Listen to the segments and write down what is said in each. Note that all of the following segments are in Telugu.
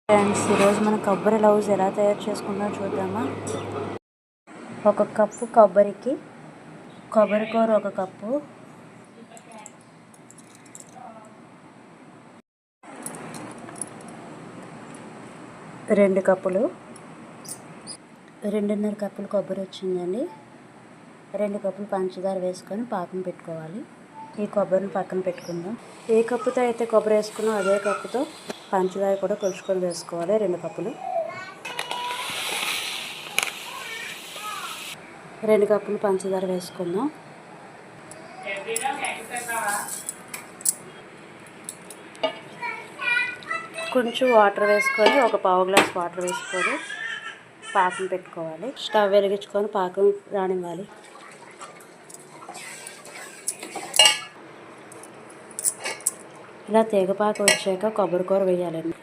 ఫ్రెండ్స్, ఈరోజు మనం కొబ్బరి లౌజ్ ఎలా తయారు చేసుకుందాం చూద్దామా. 1 కప్పు కొబ్బరికి కొబ్బరి కూర 1 కప్పు, రెండు కప్పులు 2.5 కప్పులు కొబ్బరి వచ్చిందండి. 2 కప్పులు పంచదార వేసుకొని పాకం పెట్టుకోవాలి. ఈ కొబ్బరిని పక్కన పెట్టుకుందాం. ఏ కప్పుతో అయితే కొబ్బరి వేసుకున్నాం అదే కప్పుతో పంచదార కూడా కొలుచుకొని వేసుకోవాలి. 2 కప్పులు 2 కప్పులు పంచదార వేసుకుందాం. కొంచెం వాటర్ వేసుకొని 1 పావు గ్లాస్ వాటర్ వేసుకొని పాకం పెట్టుకోవాలి. స్టవ్ వెలిగించుకొని పాకం రానివ్వాలి. ఇలా తీగపాకు వచ్చాక కొబ్బరి కూర వేయాలండి.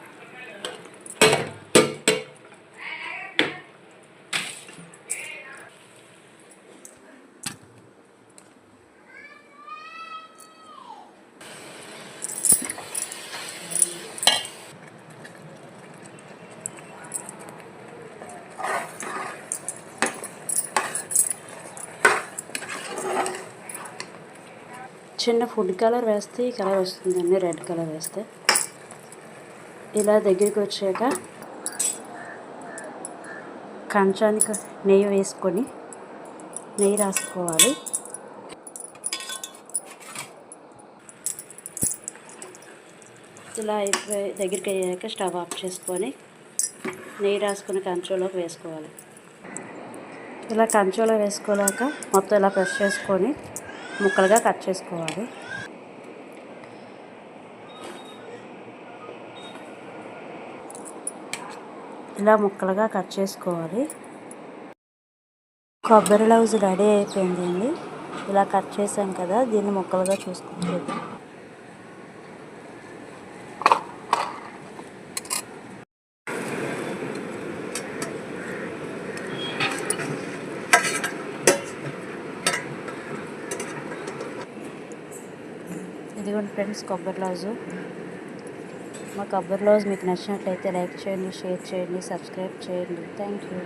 చిన్న ఫుడ్ కలర్ వేస్తే ఈ కలర్ వస్తుందండి, రెడ్ కలర్ వేస్తే. ఇలా దగ్గరికి వచ్చాక కంచానికి నెయ్యి వేసుకొని నెయ్యి రాసుకోవాలి. ఇలా దగ్గరికి అయ్యాక స్టవ్ ఆఫ్ చేసుకొని నెయ్యి రాసుకుని కంచంలోకి వేసుకోవాలి. ఇలా కంచంలో వేసుకోలేక మొత్తం ఇలా ప్రెస్ చేసుకొని ముక్కలుగా కట్ చేసుకోవాలి. ఇలా ముక్కలుగా కట్ చేసుకోవాలి. కొబ్బరి లౌజ్ రెడీ అయిపోయిందండి. ఇలా కట్ చేసాం కదా, దీన్ని ముక్కలుగా చూసుకుంటుంది. ఇదిగోండి ఫ్రెండ్స్, కొబ్బరి లౌజు. మా కొబ్బరి లౌజ్ మీకు నచ్చినట్లయితే లైక్ చేయండి, షేర్ చేయండి, సబ్స్క్రైబ్ చేయండి. Thank you.